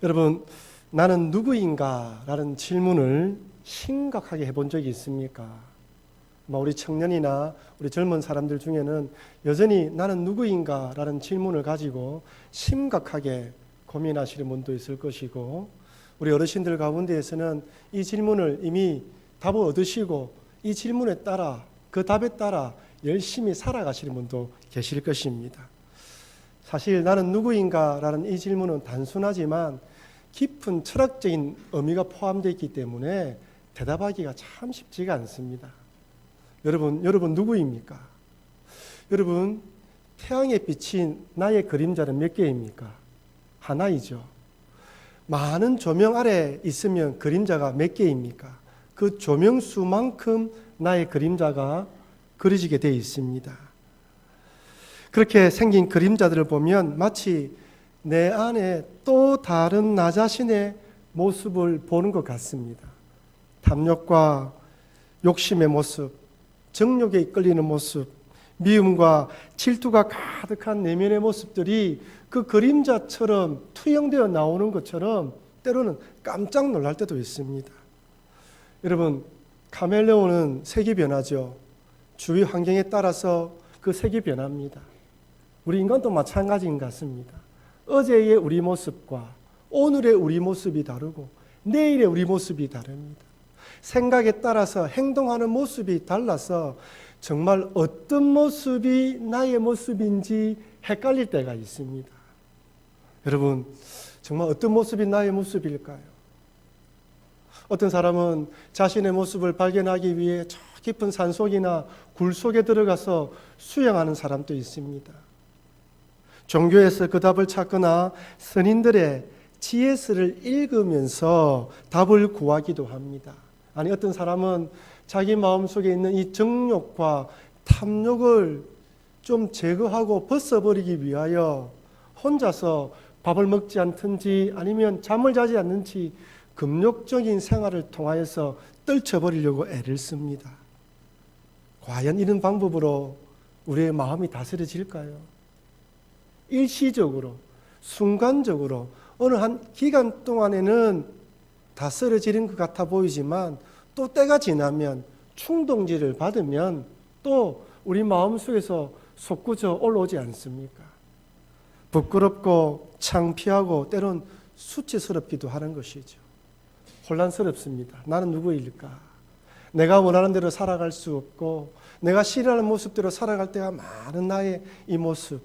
여러분, 나는 누구인가? 라는 질문을 심각하게 해본 적이 있습니까? 우리 청년이나 우리 젊은 사람들 중에는 여전히 나는 누구인가? 라는 질문을 가지고 심각하게 고민하시는 분도 있을 것이고, 우리 어르신들 가운데에서는 이 질문을 이미 답을 얻으시고 이 질문에 따라, 그 답에 따라 열심히 살아가시는 분도 계실 것입니다. 사실 나는 누구인가? 라는 이 질문은 단순하지만 깊은 철학적인 의미가 포함되어 있기 때문에 대답하기가 참 쉽지가 않습니다. 여러분 누구입니까? 여러분, 태양에 비친 나의 그림자는 몇 개입니까? 하나이죠. 많은 조명 아래 있으면 그림자가 몇 개입니까? 그 조명수만큼 나의 그림자가 그려지게 되어 있습니다. 그렇게 생긴 그림자들을 보면 마치 내 안에 또 다른 나 자신의 모습을 보는 것 같습니다. 탐욕과 욕심의 모습, 정욕에 이끌리는 모습, 미움과 질투가 가득한 내면의 모습들이 그 그림자처럼 투영되어 나오는 것처럼 때로는 깜짝 놀랄 때도 있습니다. 여러분, 카멜레온은 색이 변하죠. 주위 환경에 따라서 그 색이 변합니다. 우리 인간도 마찬가지인 것 같습니다. 어제의 우리 모습과 오늘의 우리 모습이 다르고 내일의 우리 모습이 다릅니다. 생각에 따라서 행동하는 모습이 달라서 정말 어떤 모습이 나의 모습인지 헷갈릴 때가 있습니다. 여러분, 정말 어떤 모습이 나의 모습일까요? 어떤 사람은 자신의 모습을 발견하기 위해 저 깊은 산속이나 굴 속에 들어가서 수영하는 사람도 있습니다. 종교에서 그 답을 찾거나 선인들의 지혜서를 읽으면서 답을 구하기도 합니다. 아니, 어떤 사람은 자기 마음속에 있는 이 정욕과 탐욕을 좀 제거하고 벗어버리기 위하여 혼자서 밥을 먹지 않든지 아니면 잠을 자지 않는지 금욕적인 생활을 통하여서 떨쳐버리려고 애를 씁니다. 과연 이런 방법으로 우리의 마음이 다스려질까요? 일시적으로, 순간적으로 어느 한 기간 동안에는 다스려지는 것 같아 보이지만 또 때가 지나면 충동질을 받으면 또 우리 마음속에서 솟구쳐 올라오지 않습니까? 부끄럽고 창피하고 때론 수치스럽기도 하는 것이죠. 혼란스럽습니다. 나는 누구일까? 내가 원하는 대로 살아갈 수 없고 내가 싫어하는 모습대로 살아갈 때가 많은 나의 이 모습.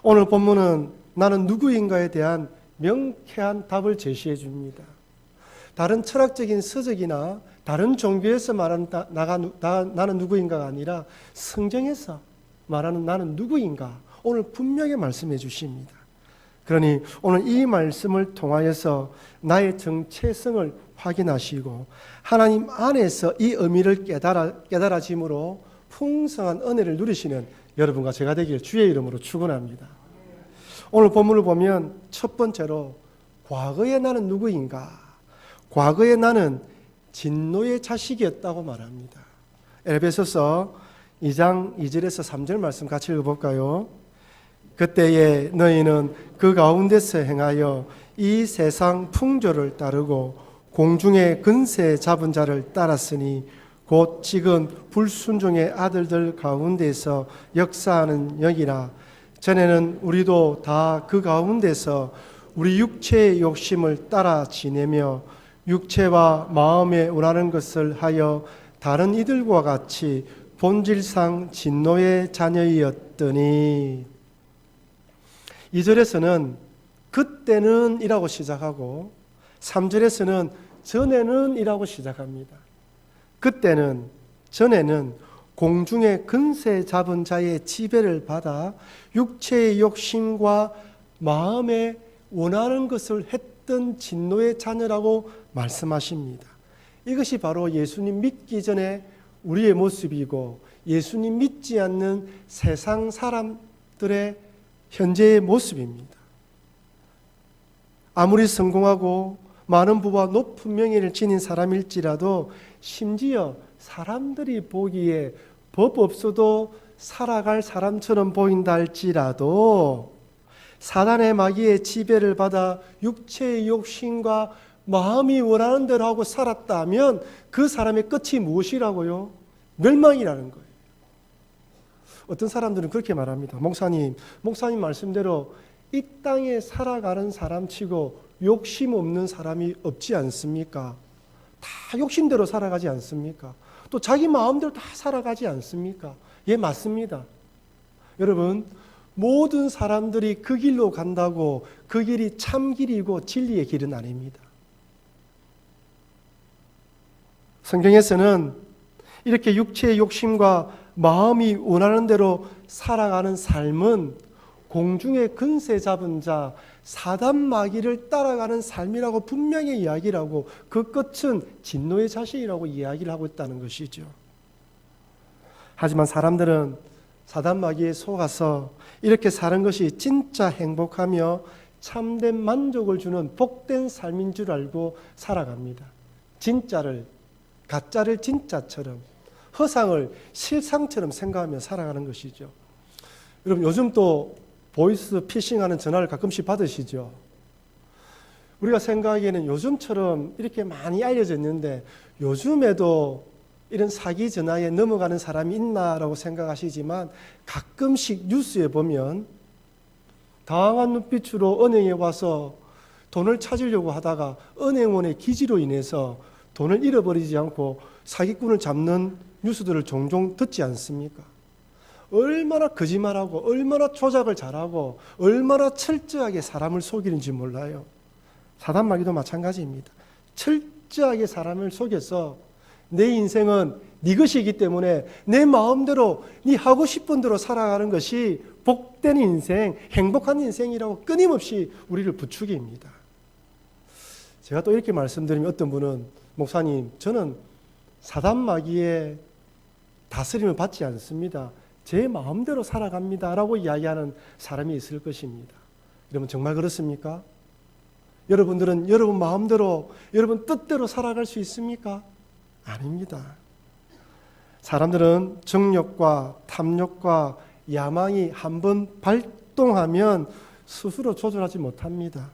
오늘 본문은 나는 누구인가에 대한 명쾌한 답을 제시해 줍니다. 다른 철학적인 서적이나 다른 종교에서 말하는 나는 누구인가가 아니라 성경에서 말하는 나는 누구인가 오늘 분명히 말씀해 주십니다. 그러니 오늘 이 말씀을 통하여서 나의 정체성을 확인하시고 하나님 안에서 이 의미를 깨달아짐으로 풍성한 은혜를 누리시는 여러분과 제가 되길 주의 이름으로 축원합니다. 오늘 본문을 보면 첫 번째로 과거의 나는 누구인가? 과거의 나는 진노의 자식이었다고 말합니다. 에베소서 2장 2절에서 3절 말씀 같이 읽어볼까요? 그때에 너희는 그 가운데서 행하여 이 세상 풍조를 따르고 공중의 근세 잡은 자를 따랐으니 곧 지금 불순종의 아들들 가운데서 역사하는 영이라. 전에는 우리도 다 그 가운데서 우리 육체의 욕심을 따라 지내며 육체와 마음에 원하는 것을 하여 다른 이들과 같이 본질상 진노의 자녀이었더니. 2절에서는 그때는 이라고 시작하고 3절에서는 전에는 이라고 시작합니다. 그때는, 전에는 공중의 근세 잡은 자의 지배를 받아 육체의 욕심과 마음에 원하는 것을 했던 진노의 자녀라고 말씀하십니다. 이것이 바로 예수님 믿기 전에 우리의 모습이고 예수님 믿지 않는 세상 사람들의 현재의 모습입니다. 아무리 성공하고 많은 부와 높은 명예를 지닌 사람일지라도 심지어 사람들이 보기에 법 없어도 살아갈 사람처럼 보인다 할지라도 사단의 마귀의 지배를 받아 육체의 욕심과 마음이 원하는 대로 하고 살았다면 그 사람의 끝이 무엇이라고요? 멸망이라는 거예요. 어떤 사람들은 그렇게 말합니다. 목사님 말씀대로 이 땅에 살아가는 사람치고 욕심 없는 사람이 없지 않습니까? 다 욕심대로 살아가지 않습니까? 또 자기 마음대로 다 살아가지 않습니까? 예, 맞습니다. 여러분, 모든 사람들이 그 길로 간다고 그 길이 참 길이고 진리의 길은 아닙니다. 성경에서는 이렇게 육체의 욕심과 마음이 원하는 대로 살아가는 삶은 공중의 근세 잡은 자 사단 마귀를 따라가는 삶이라고 분명히 이야기를 하고 그 끝은 진노의 자식이라고 이야기를 하고 있다는 것이죠. 하지만 사람들은 사단 마귀에 속아서 이렇게 사는 것이 진짜 행복하며 참된 만족을 주는 복된 삶인 줄 알고 살아갑니다. 진짜를 가짜를 진짜처럼, 허상을 실상처럼 생각하며 살아가는 것이죠. 여러분, 요즘 또 보이스 피싱하는 전화를 가끔씩 받으시죠? 우리가 생각하기에는 요즘처럼 이렇게 많이 알려졌는데 요즘에도 이런 사기 전화에 넘어가는 사람이 있나라고 생각하시지만 가끔씩 뉴스에 보면 당황한 눈빛으로 은행에 와서 돈을 찾으려고 하다가 은행원의 기지로 인해서 돈을 잃어버리지 않고 사기꾼을 잡는 뉴스들을 종종 듣지 않습니까? 얼마나 거짓말하고 얼마나 조작을 잘하고 얼마나 철저하게 사람을 속이는지 몰라요. 사단 마귀도 마찬가지입니다. 철저하게 사람을 속여서 내 인생은 네 것이기 때문에 내 마음대로 네 하고 싶은 대로 살아가는 것이 복된 인생, 행복한 인생이라고 끊임없이 우리를 부추깁니다. 제가 또 이렇게 말씀드리면 어떤 분은 목사님, 저는 사단 마귀의 다스림을 받지 않습니다. 제 마음대로 살아갑니다 라고 이야기하는 사람이 있을 것입니다. 여러분, 정말 그렇습니까? 여러분들은 여러분 마음대로, 여러분 뜻대로 살아갈 수 있습니까? 아닙니다. 사람들은 정욕과 탐욕과 야망이 한번 발동하면 스스로 조절하지 못합니다.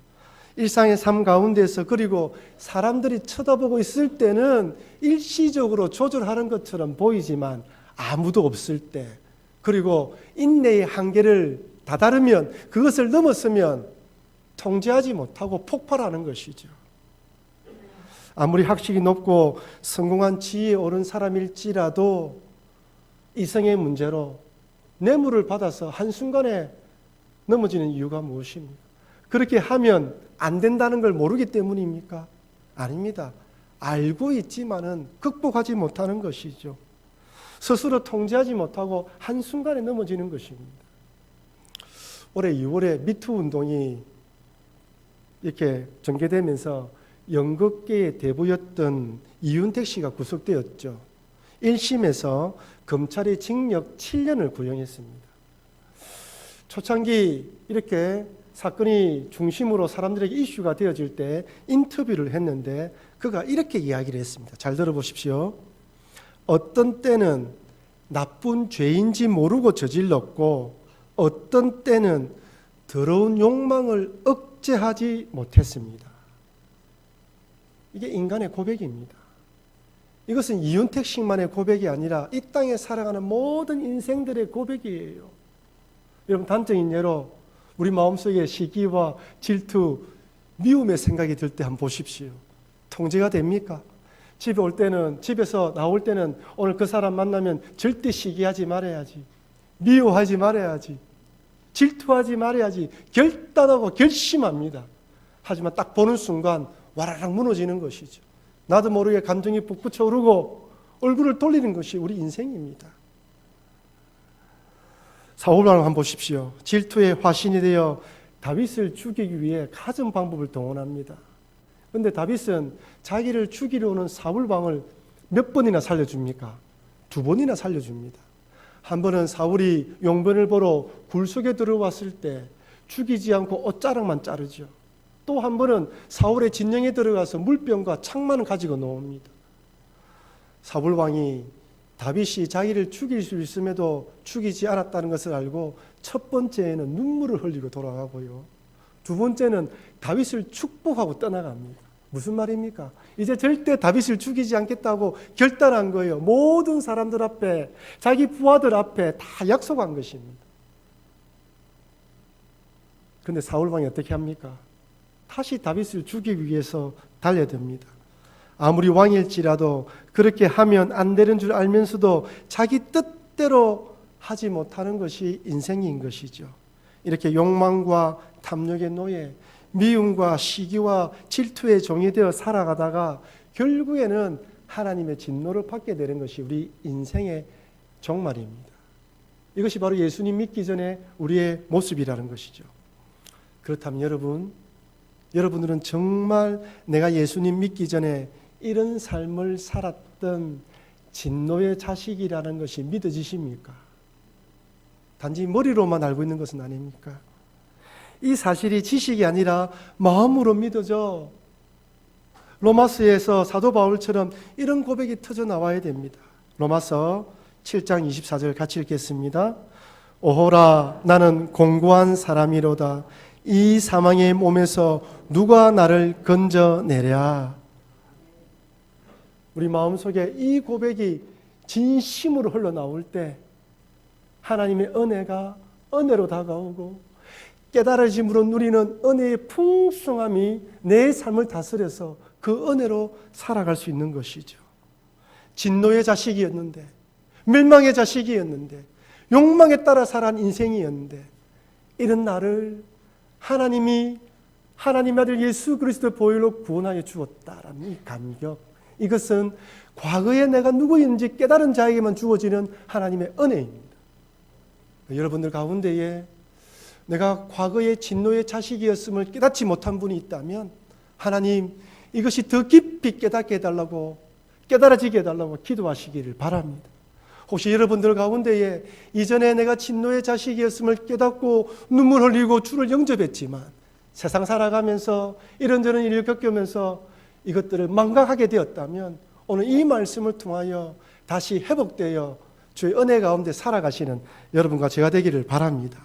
일상의 삶 가운데서, 그리고 사람들이 쳐다보고 있을 때는 일시적으로 조절하는 것처럼 보이지만 아무도 없을 때, 그리고 인내의 한계를 다다르면, 그것을 넘었으면 통제하지 못하고 폭발하는 것이죠. 아무리 학식이 높고 성공한 지위에 오른 사람일지라도 이성의 문제로 뇌물을 받아서 한순간에 넘어지는 이유가 무엇입니까? 그렇게 하면 안 된다는 걸 모르기 때문입니까? 아닙니다. 알고 있지만은 극복하지 못하는 것이죠. 스스로 통제하지 못하고 한순간에 넘어지는 것입니다. 올해 2월에 미투 운동이 이렇게 전개되면서 연극계의 대부였던 이윤택 씨가 구속되었죠. 1심에서 검찰이 징역 7년을 구형했습니다. 초창기 이렇게 사건이 중심으로 사람들에게 이슈가 되어질 때 인터뷰를 했는데 그가 이렇게 이야기를 했습니다. 잘 들어보십시오. 어떤 때는 나쁜 죄인지 모르고 저질렀고 어떤 때는 더러운 욕망을 억제하지 못했습니다. 이게 인간의 고백입니다. 이것은 이윤택 씨만의 고백이 아니라 이 땅에 살아가는 모든 인생들의 고백이에요. 여러분, 단적인 예로 우리 마음속에 시기와 질투, 미움의 생각이 들 때 한번 보십시오. 통제가 됩니까? 집에 올 때는, 집에서 나올 때는 오늘 그 사람 만나면 절대 시기하지 말아야지, 미워하지 말아야지, 질투하지 말아야지 결단하고 결심합니다. 하지만 딱 보는 순간 와라락 무너지는 것이죠. 나도 모르게 감정이 북받쳐 오르고 얼굴을 돌리는 것이 우리 인생입니다. 사울왕을 한번 보십시오. 질투의 화신이 되어 다윗을 죽이기 위해 갖은 방법을 동원합니다. 그런데 다윗은 자기를 죽이려 오는 사울왕을 몇 번이나 살려줍니까? 2번이나 살려줍니다. 한 번은 사울이 용변을 보러 굴 속에 들어왔을 때 죽이지 않고 옷자락만 자르죠. 또 한 번은 사울의 진영에 들어가서 물병과 창만을 가지고 나옵니다. 사울왕이 다윗이 자기를 죽일 수 있음에도 죽이지 않았다는 것을 알고 첫 번째는 눈물을 흘리고 돌아가고요. 두 번째는 다윗을 축복하고 떠나갑니다. 무슨 말입니까? 이제 절대 다윗을 죽이지 않겠다고 결단한 거예요. 모든 사람들 앞에, 자기 부하들 앞에 다 약속한 것입니다. 그런데 사울왕이 어떻게 합니까? 다시 다윗을 죽이기 위해서 달려듭니다. 아무리 왕일지라도 그렇게 하면 안 되는 줄 알면서도 자기 뜻대로 하지 못하는 것이 인생인 것이죠. 이렇게 욕망과 탐욕의 노예, 미움과 시기와 질투의 종이 되어 살아가다가 결국에는 하나님의 진노를 받게 되는 것이 우리 인생의 종말입니다. 이것이 바로 예수님 믿기 전에 우리의 모습이라는 것이죠. 그렇다면 여러분들은 정말 내가 예수님 믿기 전에 이런 삶을 살았던 진노의 자식이라는 것이 믿어지십니까? 단지 머리로만 알고 있는 것은 아닙니까? 이 사실이 지식이 아니라 마음으로 믿어져 로마서에서 사도 바울처럼 이런 고백이 터져 나와야 됩니다. 로마서 7장 24절 같이 읽겠습니다. 오호라 나는 공고한 사람이로다. 이 사망의 몸에서 누가 나를 건져내랴. 우리 마음속에 이 고백이 진심으로 흘러나올 때 하나님의 은혜가 은혜로 다가오고 깨달아짐으로 누리는 은혜의 풍성함이 내 삶을 다스려서 그 은혜로 살아갈 수 있는 것이죠. 진노의 자식이었는데, 멸망의 자식이었는데, 욕망에 따라 살아간 인생이었는데 이런 나를 하나님이 하나님 아들 예수 그리스도의 보혈로 구원하여 주었다라는 이 감격, 이것은 과거에 내가 누구인지 깨달은 자에게만 주어지는 하나님의 은혜입니다. 여러분들 가운데에 내가 과거의 진노의 자식이었음을 깨닫지 못한 분이 있다면 하나님 이것이 더 깊이 깨닫게 해달라고, 깨달아지게 해달라고 기도하시기를 바랍니다. 혹시 여러분들 가운데에 이전에 내가 진노의 자식이었음을 깨닫고 눈물 흘리고 주를 영접했지만 세상 살아가면서 이런저런 일을 겪으면서 이것들을 망각하게 되었다면 오늘 이 말씀을 통하여 다시 회복되어 주의 은혜 가운데 살아가시는 여러분과 제가 되기를 바랍니다.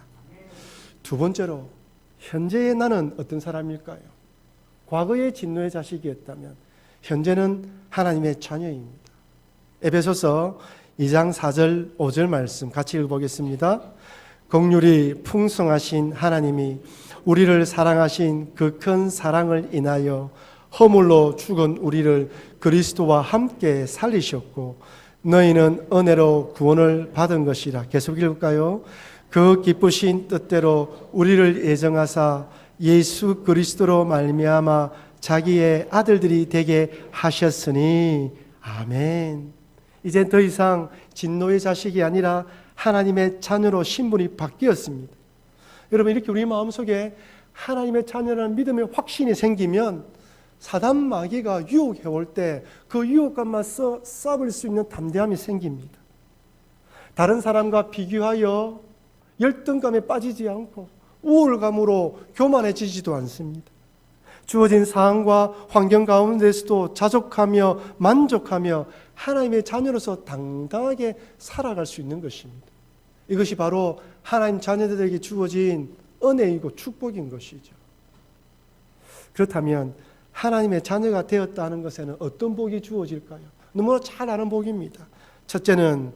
두 번째로, 현재의 나는 어떤 사람일까요? 과거의 진노의 자식이었다면 현재는 하나님의 자녀입니다. 에베소서 2장 4절 5절 말씀 같이 읽어보겠습니다. 긍휼이 풍성하신 하나님이 우리를 사랑하신 그 큰 사랑을 인하여 허물로 죽은 우리를 그리스도와 함께 살리셨고 너희는 은혜로 구원을 받은 것이라. 계속 읽을까요? 그 기쁘신 뜻대로 우리를 예정하사 예수 그리스도로 말미암아 자기의 아들들이 되게 하셨으니 아멘. 이제 더 이상 진노의 자식이 아니라 하나님의 자녀로 신분이 바뀌었습니다. 여러분, 이렇게 우리 마음속에 하나님의 자녀라는 믿음의 확신이 생기면 사단 마귀가 유혹해 올 때 그 유혹과 맞서 싸울 수 있는 담대함이 생깁니다. 다른 사람과 비교하여 열등감에 빠지지 않고 우월감으로 교만해지지도 않습니다. 주어진 상황과 환경 가운데서도 자족하며 만족하며 하나님의 자녀로서 당당하게 살아갈 수 있는 것입니다. 이것이 바로 하나님 자녀들에게 주어진 은혜이고 축복인 것이죠. 그렇다면 하나님의 자녀가 되었다는 것에는 어떤 복이 주어질까요? 너무나 잘 아는 복입니다. 첫째는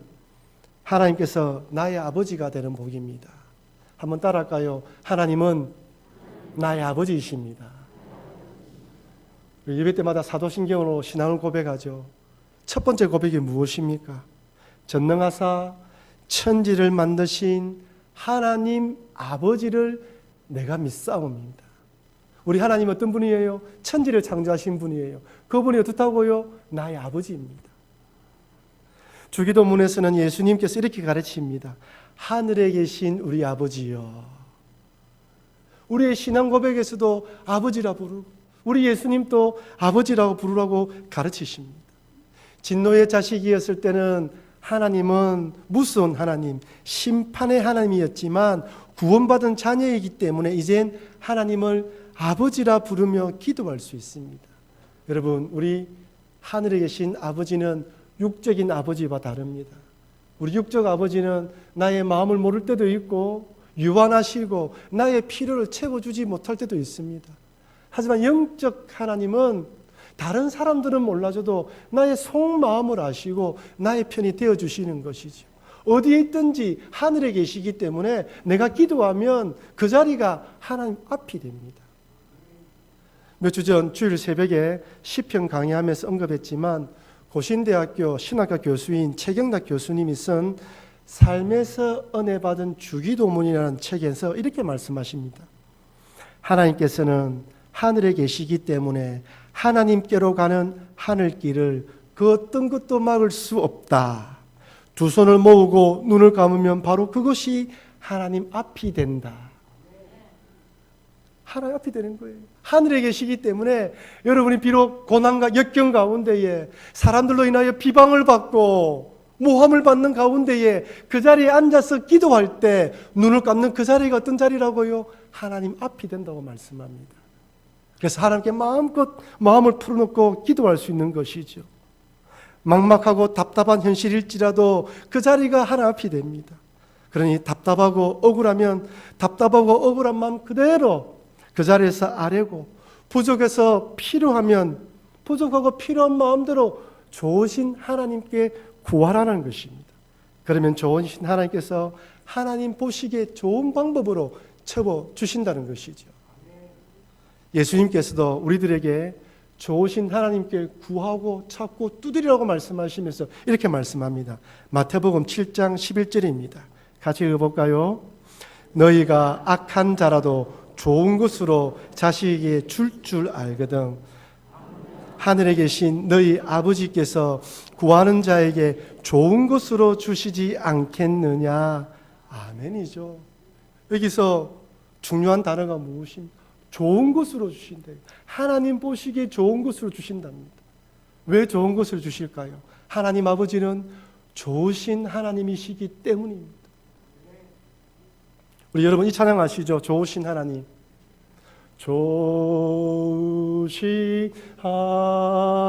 하나님께서 나의 아버지가 되는 복입니다. 한번 따라할까요? 하나님은 나의 아버지이십니다. 예배 때마다 사도신경으로 신앙을 고백하죠. 첫 번째 고백이 무엇입니까? 전능하사 천지를 만드신 하나님 아버지를 내가 믿사옵니다. 우리 하나님 어떤 분이에요? 천지를 창조하신 분이에요. 그분이 어떻다고요? 나의 아버지입니다. 주기도문에서는 예수님께서 이렇게 가르칩니다. 하늘에 계신 우리 아버지여. 우리의 신앙 고백에서도 아버지라 부르고 우리 예수님도 아버지라고 부르라고 가르치십니다. 진노의 자식이었을 때는 하나님은 무서운 하나님, 심판의 하나님이었지만 구원받은 자녀이기 때문에 이젠 하나님을 아버지라 부르며 기도할 수 있습니다. 여러분, 우리 하늘에 계신 아버지는 육적인 아버지와 다릅니다. 우리 육적 아버지는 나의 마음을 모를 때도 있고 유한하시고 나의 필요를 채워주지 못할 때도 있습니다. 하지만 영적 하나님은 다른 사람들은 몰라줘도 나의 속마음을 아시고 나의 편이 되어주시는 것이죠. 어디에 있든지 하늘에 계시기 때문에 내가 기도하면 그 자리가 하나님 앞이 됩니다. 몇 주 전 주일 새벽에 시편 강의하면서 언급했지만 고신대학교 신학과 교수인 최경락 교수님이 쓴 삶에서 은혜 받은 주기도문이라는 책에서 이렇게 말씀하십니다. 하나님께서는 하늘에 계시기 때문에 하나님께로 가는 하늘길을 그 어떤 것도 막을 수 없다. 두 손을 모으고 눈을 감으면 바로 그것이 하나님 앞이 된다. 하나님 앞이 되는 거예요. 하늘에 계시기 때문에 여러분이 비록 고난과 역경 가운데에 사람들로 인하여 비방을 받고 모함을 받는 가운데에 그 자리에 앉아서 기도할 때 눈을 감는 그 자리가 어떤 자리라고요? 하나님 앞이 된다고 말씀합니다. 그래서 하나님께 마음껏 마음을 풀어놓고 기도할 수 있는 것이죠. 막막하고 답답한 현실일지라도 그 자리가 하나님 앞이 됩니다. 그러니 답답하고 억울하면 답답하고 억울한 마음 그대로 그 자리에서 아뢰고 부족해서 필요하면 부족하고 필요한 마음대로 좋으신 하나님께 구하라는 것입니다. 그러면 좋으신 하나님께서 하나님 보시기에 좋은 방법으로 채워주신다는 것이죠. 예수님께서도 우리들에게 좋으신 하나님께 구하고 찾고 두드리라고 말씀하시면서 이렇게 말씀합니다. 마태복음 7장 11절입니다. 같이 읽어볼까요? 너희가 악한 자라도 좋은 것으로 자식에게 줄 알거든 하늘에 계신 너희 아버지께서 구하는 자에게 좋은 것으로 주시지 않겠느냐. 아멘이죠. 여기서 중요한 단어가 무엇입니까? 좋은 것으로 주신다. 하나님 보시기에 좋은 것으로 주신답니다. 왜 좋은 것을 주실까요? 하나님 아버지는 좋으신 하나님이시기 때문입니다. 우리 여러분 이 찬양 아시죠? 좋으신 하나님. 좋으신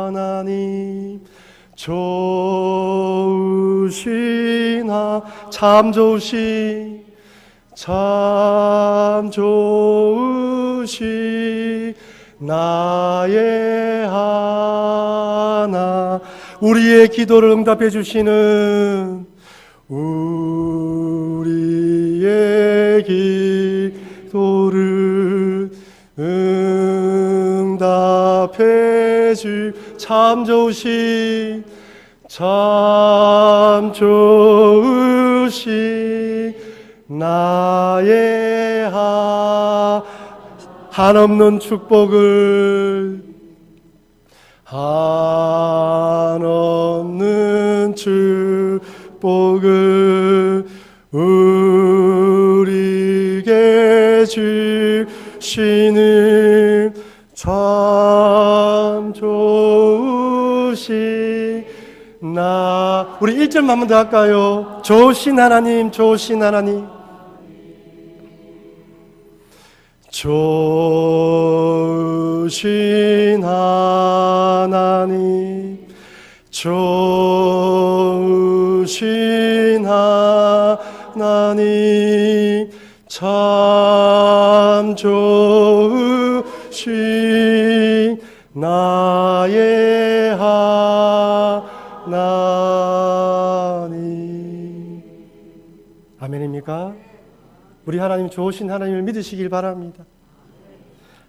하나님, 좋으신 참 좋으신, 참 좋으신 나의 하나, 우리의 기도를 응답해 주시는 우리의 기도를 응답해 주 참 좋으신 참 좋으신 나의 한없는 축복을 한없는 축복을 우리에게 주시는 참 좋으신 나 우리 1절만 한 번 더 할까요? 좋으신 하나님, 좋으신 하나님, 좋으신 하나님, 좋으신 하나님, 참 좋으신 나의 하나님. 아멘입니까? 우리 하나님 좋으신 하나님을 믿으시길 바랍니다.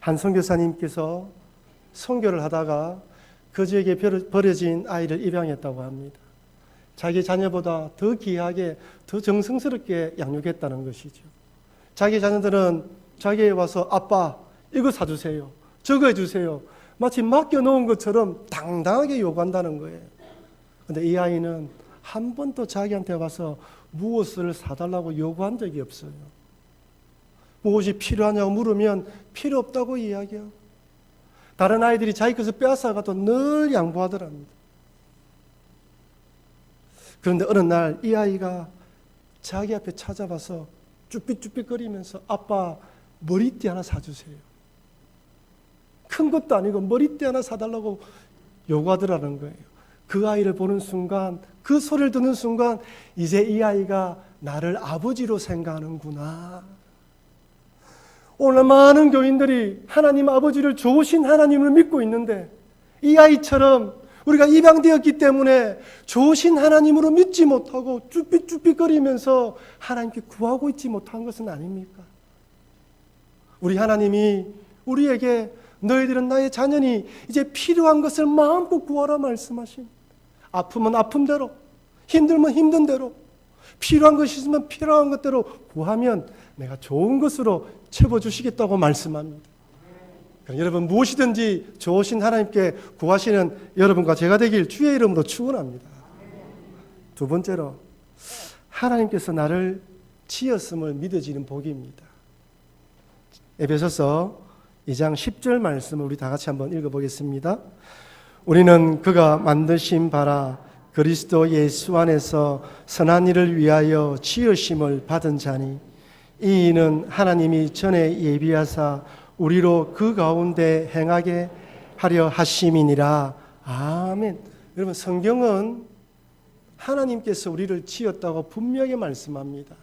한 선교사님께서 선교를 하다가 거지에게 버려진 아이를 입양했다고 합니다. 자기 자녀보다 더 귀하게, 더 정성스럽게 양육했다는 것이죠. 자기 자녀들은 자기에 와서 아빠 이거 사주세요, 저거 해주세요, 마치 맡겨놓은 것처럼 당당하게 요구한다는 거예요. 그런데 이 아이는 한 번도 자기한테 와서 무엇을 사달라고 요구한 적이 없어요. 무엇이 필요하냐고 물으면 필요 없다고 이야기하고, 다른 아이들이 자기 것을 빼앗아가도 늘 양보하더랍니다. 그런데 어느 날 이 아이가 자기 앞에 찾아와서 쭈삣쭈삣거리면서 아빠 머리띠 하나 사주세요. 큰 것도 아니고 머리띠 하나 사달라고 요구하더라는 거예요. 그 아이를 보는 순간, 그 소리를 듣는 순간 이제 이 아이가 나를 아버지로 생각하는구나. 오늘 많은 교인들이 하나님 아버지를 좋으신 하나님을 믿고 있는데 이 아이처럼 우리가 입양되었기 때문에 좋으신 하나님으로 믿지 못하고 쭈삣쭈삣거리면서 하나님께 구하고 있지 못한 것은 아닙니까? 우리 하나님이 우리에게 너희들은 나의 자녀니 이제 필요한 것을 마음껏 구하라 말씀하신, 아프면 아픔대로, 힘들면 힘든 대로, 필요한 것이 있으면 필요한 것대로 구하면 내가 좋은 것으로 채워주시겠다고 말씀합니다. 여러분, 무엇이든지 좋으신 하나님께 구하시는 여러분과 제가 되길 주의 이름으로 축원합니다. 두 번째로, 하나님께서 나를 지었음을 믿어지는 복입니다. 에베소서 2장 10절 말씀을 우리 다 같이 한번 읽어보겠습니다. 우리는 그가 만드신 바라 그리스도 예수 안에서 선한 일을 위하여 지으심을 받은 자니, 이 이는 하나님이 전에 예비하사 우리로 그 가운데 행하게 하려 하심이니라. 아멘. 여러분, 성경은 하나님께서 우리를 지었다고 분명히 말씀합니다.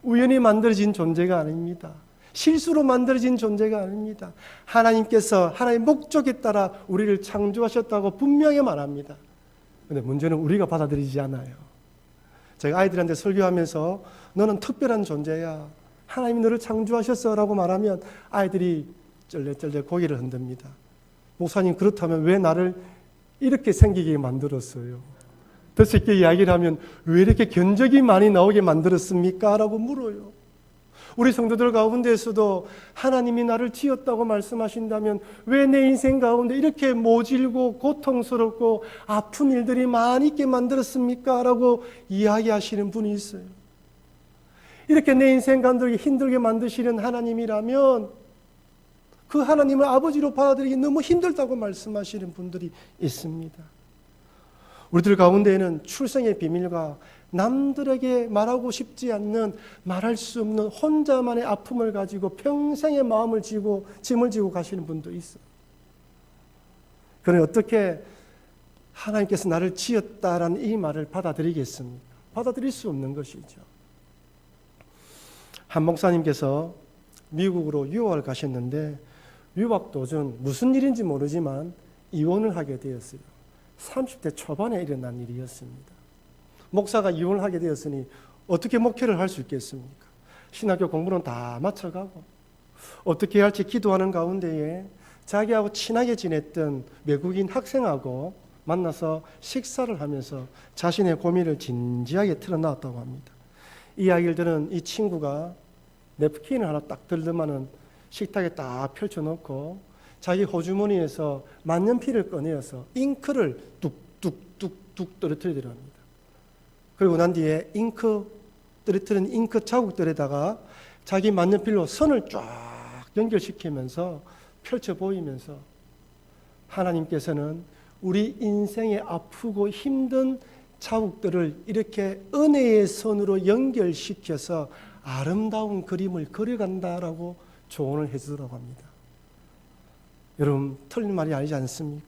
우연히 만들어진 존재가 아닙니다. 실수로 만들어진 존재가 아닙니다. 하나님께서 하나님의 목적에 따라 우리를 창조하셨다고 분명히 말합니다. 그런데 문제는 우리가 받아들이지 않아요. 제가 아이들한테 설교하면서 너는 특별한 존재야, 하나님이 너를 창조하셨어 라고 말하면 아이들이 쩔쩔쩔 고개를 흔듭니다. 목사님, 그렇다면 왜 나를 이렇게 생기게 만들었어요? 더 쉽게 이야기를 하면 왜 이렇게 견적이 많이 나오게 만들었습니까? 라고 물어요. 우리 성도들 가운데에서도 하나님이 나를 지었다고 말씀하신다면 왜 내 인생 가운데 이렇게 모질고 고통스럽고 아픈 일들이 많이 있게 만들었습니까? 라고 이야기하시는 분이 있어요. 이렇게 내 인생 가운데 힘들게 만드시는 하나님이라면 그 하나님을 아버지로 받아들이기 너무 힘들다고 말씀하시는 분들이 있습니다. 우리들 가운데에는 출생의 비밀과 남들에게 말하고 싶지 않는, 말할 수 없는 혼자만의 아픔을 가지고 평생의 마음을 지고 짐을 지고 가시는 분도 있어요. 그러니 어떻게 하나님께서 나를 지었다라는 이 말을 받아들이겠습니까? 받아들일 수 없는 것이죠. 한 목사님께서 미국으로 유학을 가셨는데 유학 도중 무슨 일인지 모르지만 이혼을 하게 되었어요. 30대 초반에 일어난 일이었습니다. 목사가 이혼을 하게 되었으니 어떻게 목회를 할 수 있겠습니까? 신학교 공부는 다 마쳐가고 어떻게 해야 할지 기도하는 가운데에 자기하고 친하게 지냈던 외국인 학생하고 만나서 식사를 하면서 자신의 고민을 진지하게 털어놨다고 합니다. 이 이야기를 들은 이 친구가 냅킨을 하나 딱 들더만은 식탁에 딱 펼쳐놓고 자기 호주머니에서 만년필을 꺼내어서 잉크를 뚝뚝뚝뚝 떨어뜨리더라 합니다. 그리고 난 뒤에 떨어뜨린 잉크 자국들에다가 자기 만년필로 선을 쫙 연결시키면서 펼쳐 보이면서 하나님께서는 우리 인생에 아프고 힘든 자국들을 이렇게 은혜의 선으로 연결시켜서 아름다운 그림을 그려간다라고 조언을 해주더라고 합니다. 여러분, 틀린 말이 아니지 않습니까?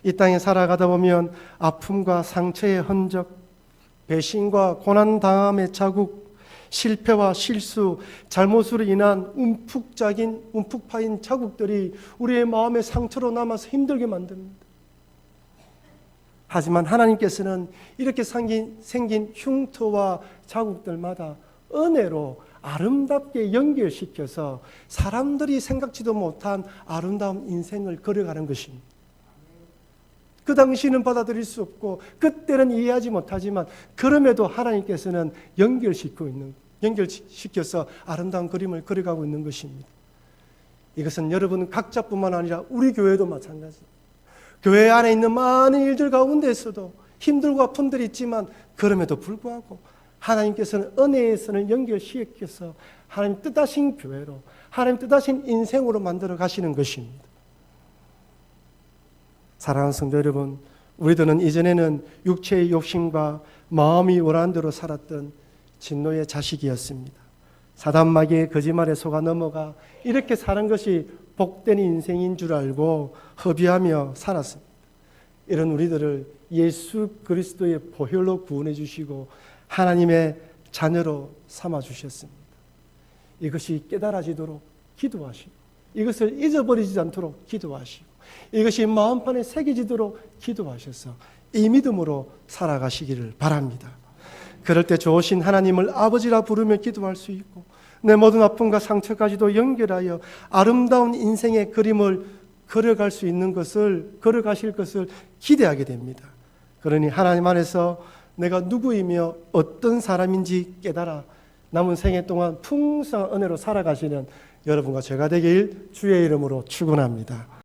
이 땅에 살아가다 보면 아픔과 상처의 흔적, 배신과 고난당함의 자국, 실패와 실수, 잘못으로 인한 움푹 파인 자국들이 우리의 마음의 상처로 남아서 힘들게 만듭니다. 하지만 하나님께서는 이렇게 생긴 흉터와 자국들마다 은혜로 아름답게 연결시켜서 사람들이 생각지도 못한 아름다운 인생을 걸어가는 것입니다. 그 당시는 받아들일 수 없고 그때는 이해하지 못하지만 그럼에도 하나님께서는 연결시켜서 아름다운 그림을 그려가고 있는 것입니다. 이것은 여러분 각자뿐만 아니라 우리 교회도 마찬가지입니다. 교회 안에 있는 많은 일들 가운데서도 힘들고 아픈 일이 있지만 그럼에도 불구하고 하나님께서는 은혜의 선을 연결시켜서 하나님 뜻하신 교회로, 하나님 뜻하신 인생으로 만들어 가시는 것입니다. 사랑하는 성도 여러분, 우리들은 이전에는 육체의 욕심과 마음이 원하는 대로 살았던 진노의 자식이었습니다. 사단마귀의 거짓말에 속아 넘어가 이렇게 사는 것이 복된 인생인 줄 알고 허비하며 살았습니다. 이런 우리들을 예수 그리스도의 보혈로 구원해 주시고 하나님의 자녀로 삼아 주셨습니다. 이것이 깨달아지도록 기도하시고 이것을 잊어버리지 않도록 기도하시고 이것이 마음판에 새겨지도록 기도하셔서 이 믿음으로 살아가시기를 바랍니다. 그럴 때 좋으신 하나님을 아버지라 부르며 기도할 수 있고 내 모든 아픔과 상처까지도 연결하여 아름다운 인생의 그림을 걸어가실 것을 기대하게 됩니다. 그러니 하나님 안에서 내가 누구이며 어떤 사람인지 깨달아 남은 생애 동안 풍성한 은혜로 살아가시는 여러분과 제가 되길 주의 이름으로 축원합니다.